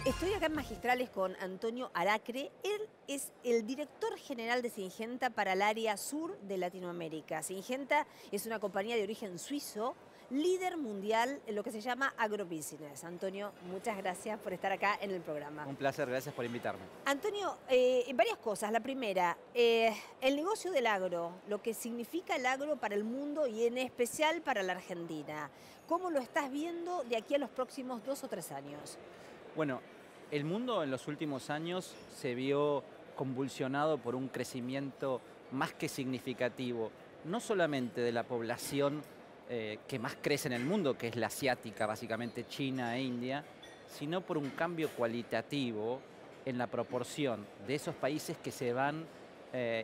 Estoy acá en Magistrales con Antonio Aracre. Él es el director general de Syngenta para el área sur de Latinoamérica. Syngenta es una compañía de origen suizo, líder mundial en lo que se llama agrobusiness. Antonio, muchas gracias por estar acá en el programa. Un placer, gracias por invitarme. Antonio, varias cosas. La primera, el negocio del agro, lo que significa el agro para el mundo y en especial para la Argentina. ¿Cómo lo estás viendo de aquí a los próximos 2 o 3 años? Bueno, el mundo en los últimos años se vio convulsionado por un crecimiento más que significativo, no solamente de la población que más crece en el mundo, que es la asiática, básicamente China e India, sino por un cambio cualitativo en la proporción de esos países que se van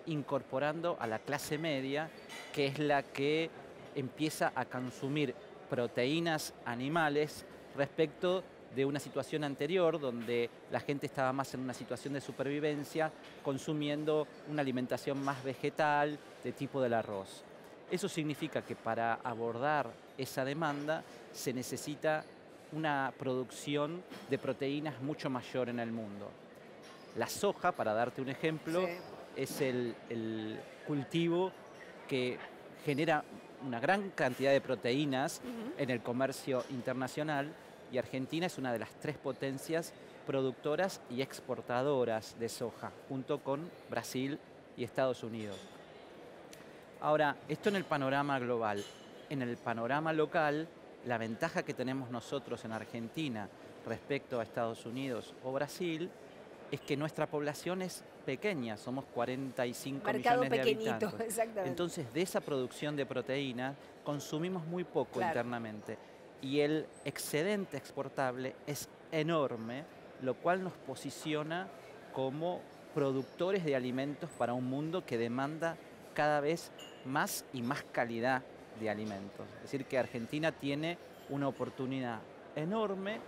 incorporando a la clase media, que es la que empieza a consumir proteínas animales respecto de una situación anterior donde la gente estaba más en una situación de supervivencia, consumiendo una alimentación más vegetal de tipo del arroz. Eso significa que para abordar esa demanda se necesita una producción de proteínas mucho mayor en el mundo. La soja, para darte un ejemplo, Sí. es el cultivo que genera una gran cantidad de proteínas en el comercio internacional, y Argentina es una de las 3 potencias productoras y exportadoras de soja, junto con Brasil y Estados Unidos. Ahora, esto en el panorama global. En el panorama local, la ventaja que tenemos nosotros en Argentina respecto a Estados Unidos o Brasil es que nuestra población es pequeña, somos 45 Mercado millones de pequeñito, habitantes. exactamente. Entonces, de esa producción de proteínas consumimos muy poco Claro. internamente. Y el excedente exportable es enorme, lo cual nos posiciona como productores de alimentos para un mundo que demanda cada vez más y más calidad de alimentos. Es decir, que Argentina tiene una oportunidad enorme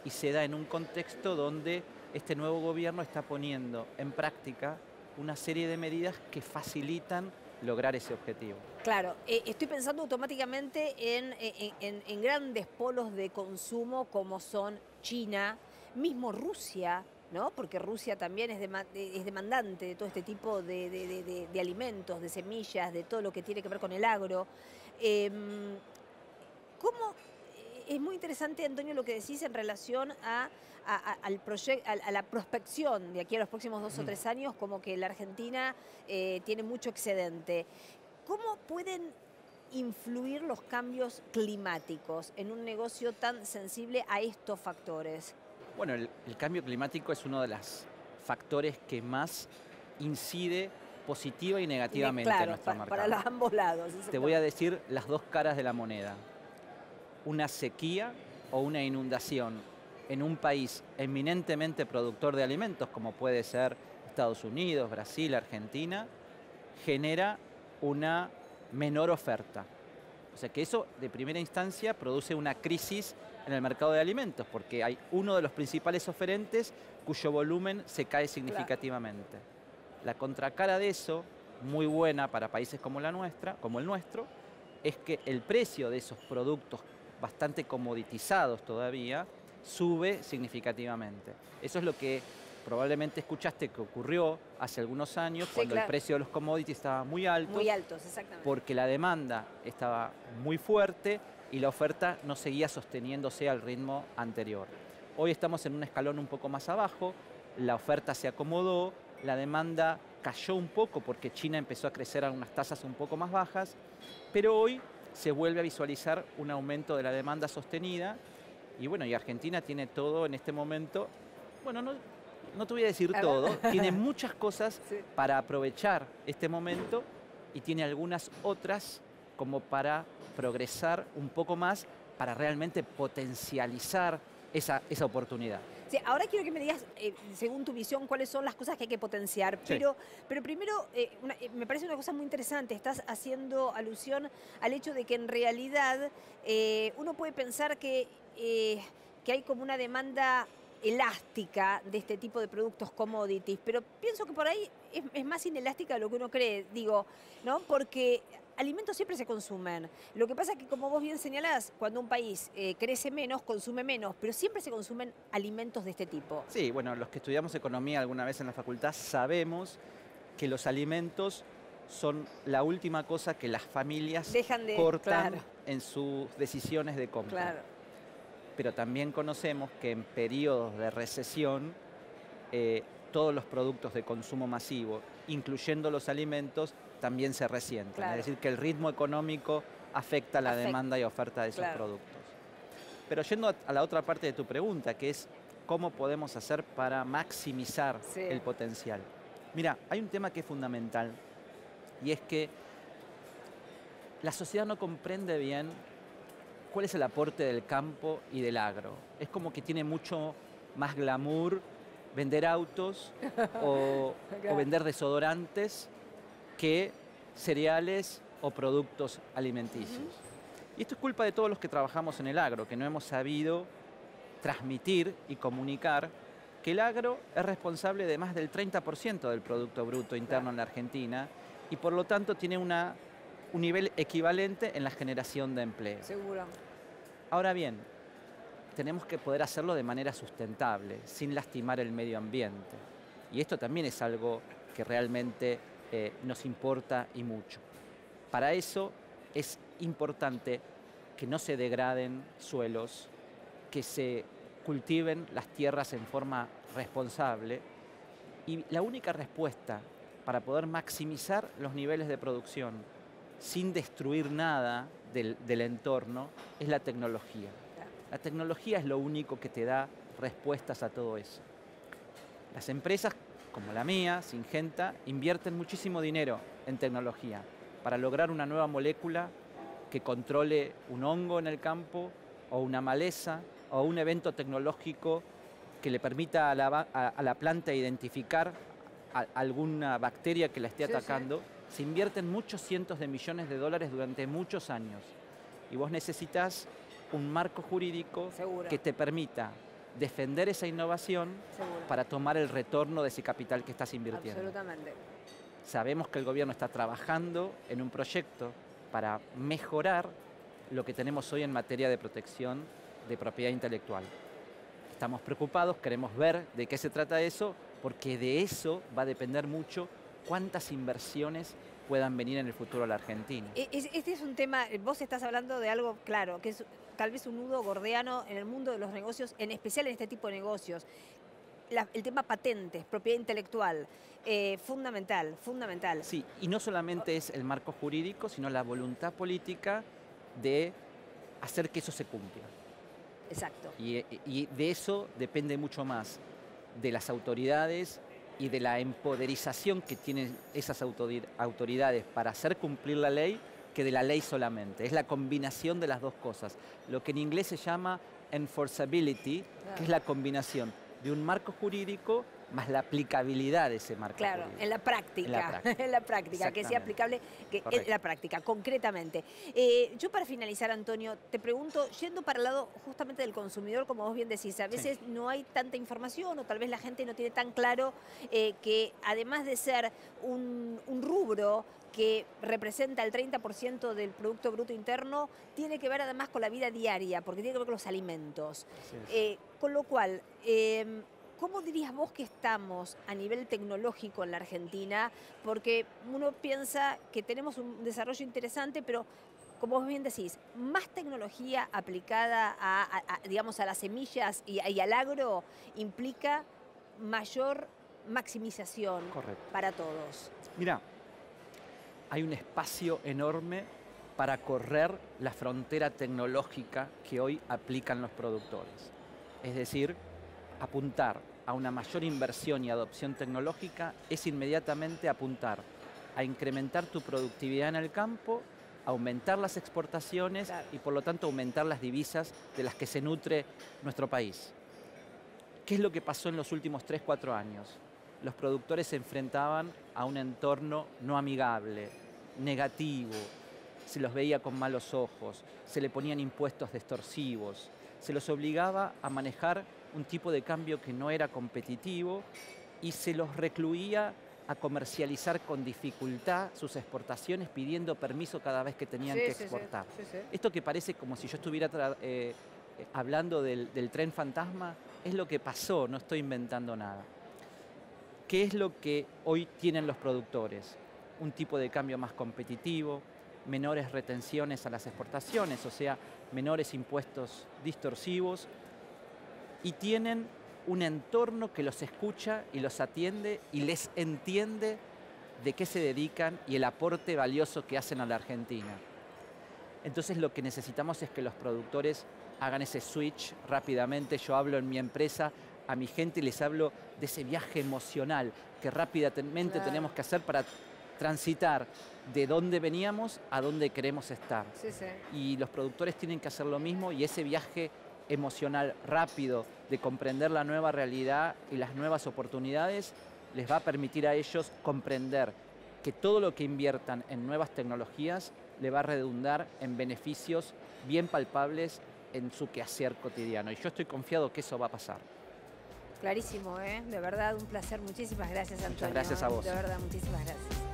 y se da en un contexto donde este nuevo gobierno está poniendo en práctica una serie de medidas que facilitan lograr ese objetivo. Claro, estoy pensando automáticamente en grandes polos de consumo como son China, mismo Rusia, ¿no? Porque Rusia también es demandante de todo este tipo de alimentos, de semillas, de todo lo que tiene que ver con el agro. ¿Cómo? Es muy interesante, Antonio, lo que decís en relación a la prospección de aquí a los próximos 2 o 3 años, como que la Argentina tiene mucho excedente. ¿Cómo pueden influir los cambios climáticos en un negocio tan sensible a estos factores? Bueno, el cambio climático es uno de los factores que más incide positiva y negativamente Claro, en nuestro mercado. para los ambos lados. Te voy a decir las 2 caras de la moneda. Una sequía o una inundación en un país eminentemente productor de alimentos, como puede ser Estados Unidos, Brasil, Argentina, genera una menor oferta. O sea que eso, de primera instancia, produce una crisis en el mercado de alimentos, porque hay uno de los principales oferentes cuyo volumen se cae significativamente. Claro. La contracara de eso, muy buena para países como el nuestro, es que el precio de esos productos bastante comoditizados todavía sube significativamente. Eso es lo que probablemente escuchaste que ocurrió hace algunos años, sí, cuando el precio de los commodities estaba muy alto. Muy altos, exactamente. Porque la demanda estaba muy fuerte y la oferta no seguía sosteniéndose al ritmo anterior. Hoy estamos en un escalón un poco más abajo, la oferta se acomodó, la demanda cayó un poco porque China empezó a crecer a unas tasas un poco más bajas, pero hoy se vuelve a visualizar un aumento de la demanda sostenida y bueno, y Argentina tiene todo en este momento, bueno, no te voy a decir todo, tiene muchas cosas para aprovechar este momento y tiene algunas otras como para progresar un poco más, para realmente potencializar esa oportunidad. Sí, ahora quiero que me digas, según tu visión, cuáles son las cosas que hay que potenciar. Sí. Pero primero, me parece una cosa muy interesante. Estás haciendo alusión al hecho de que en realidad uno puede pensar que hay como una demanda elástica de este tipo de productos commodities, pero pienso que por ahí es más inelástica de lo que uno cree, digo, ¿no? Porque alimentos siempre se consumen. Lo que pasa es que, como vos bien señalás, cuando un país crece menos, consume menos, pero siempre se consumen alimentos de este tipo. Sí, bueno, los que estudiamos economía alguna vez en la facultad sabemos que los alimentos son la última cosa que las familias cortan en sus decisiones de compra. Claro. Pero también conocemos que en periodos de recesión todos los productos de consumo masivo, incluyendo los alimentos, también se resienten. Claro. Es decir, que el ritmo económico afecta la demanda y oferta de esos productos. Pero yendo a la otra parte de tu pregunta, que es cómo podemos hacer para maximizar el potencial. Mira, hay un tema que es fundamental y es que la sociedad no comprende bien cuál es el aporte del campo y del agro. Es como que tiene mucho más glamour vender autos o vender desodorantes que cereales o productos alimenticios. Y esto es culpa de todos los que trabajamos en el agro, que no hemos sabido transmitir y comunicar que el agro es responsable de más del 30% del Producto Bruto Interno en la Argentina y por lo tanto tiene un nivel equivalente en la generación de empleo. Seguro. Ahora bien, tenemos que poder hacerlo de manera sustentable, sin lastimar el medio ambiente. Y esto también es algo que realmente nos importa y mucho. Para eso es importante que no se degraden suelos, que se cultiven las tierras en forma responsable. Y la única respuesta para poder maximizar los niveles de producción sin destruir nada del entorno es la tecnología. La tecnología es lo único que te da respuestas a todo eso. Las empresas, como la mía, Syngenta, invierten muchísimo dinero en tecnología para lograr una nueva molécula que controle un hongo en el campo o una maleza o un evento tecnológico que le permita a la planta identificar alguna bacteria que la esté atacando. Se invierten muchos cientos de millones de dólares durante muchos años. Y vos necesitas un marco jurídico que te permita defender esa innovación para tomar el retorno de ese capital que estás invirtiendo. Absolutamente. Sabemos que el gobierno está trabajando en un proyecto para mejorar lo que tenemos hoy en materia de protección de propiedad intelectual. Estamos preocupados, queremos ver de qué se trata eso, porque de eso va a depender mucho cuántas inversiones puedan venir en el futuro a la Argentina. Este es un tema, vos estás hablando de algo claro, que es tal vez un nudo gordiano en el mundo de los negocios, en especial en este tipo de negocios. El tema patentes, propiedad intelectual, fundamental, fundamental. Sí, y no solamente es el marco jurídico, sino la voluntad política de hacer que eso se cumpla. Exacto. Y de eso depende mucho más de las autoridades y de la empoderización que tienen esas autoridades para hacer cumplir la ley, que de la ley solamente. Es la combinación de las dos cosas. Lo que en inglés se llama enforceability, que es la combinación de un marco jurídico más la aplicabilidad de ese marco jurídico. En la práctica, en la práctica, que sea aplicable en la práctica, concretamente. Yo para finalizar, Antonio, te pregunto, yendo para el lado justamente del consumidor, como vos bien decís, a veces no hay tanta información o tal vez la gente no tiene tan claro que además de ser un rubro que representa el 30% del Producto Bruto Interno, tiene que ver además con la vida diaria, porque tiene que ver con los alimentos. Con lo cual, ¿cómo dirías vos que estamos a nivel tecnológico en la Argentina? Porque uno piensa que tenemos un desarrollo interesante, pero como vos bien decís, más tecnología aplicada digamos, a las semillas y al agro implica mayor maximización para todos. Mirá, hay un espacio enorme para correr la frontera tecnológica que hoy aplican los productores. Es decir, apuntar a una mayor inversión y adopción tecnológica es inmediatamente apuntar a incrementar tu productividad en el campo, aumentar las exportaciones y por lo tanto aumentar las divisas de las que se nutre nuestro país. ¿Qué es lo que pasó en los últimos 3-4 años? Los productores se enfrentaban a un entorno no amigable, negativo, se los veía con malos ojos, se le ponían impuestos extorsivos, se los obligaba a manejar un tipo de cambio que no era competitivo y se los recluía a comercializar con dificultad sus exportaciones pidiendo permiso cada vez que tenían que exportar. Esto que parece como si yo estuviera hablando del tren fantasma, es lo que pasó, no estoy inventando nada. ¿Qué es lo que hoy tienen los productores? Un tipo de cambio más competitivo, menores retenciones a las exportaciones, o sea, menores impuestos distorsivos, y tienen un entorno que los escucha y los atiende y les entiende de qué se dedican y el aporte valioso que hacen a la Argentina. Entonces lo que necesitamos es que los productores hagan ese switch rápidamente. Yo hablo en mi empresa a mi gente y les hablo de ese viaje emocional que rápidamente tenemos que hacer para transitar de dónde veníamos a dónde queremos estar. Y los productores tienen que hacer lo mismo, y ese viaje emocional rápido de comprender la nueva realidad y las nuevas oportunidades les va a permitir a ellos comprender que todo lo que inviertan en nuevas tecnologías le va a redundar en beneficios bien palpables en su quehacer cotidiano. Y yo estoy confiado que eso va a pasar. Clarísimo, ¿eh? De verdad, un placer. Muchísimas gracias, Antonio. Muchas gracias a vos. De verdad, muchísimas gracias.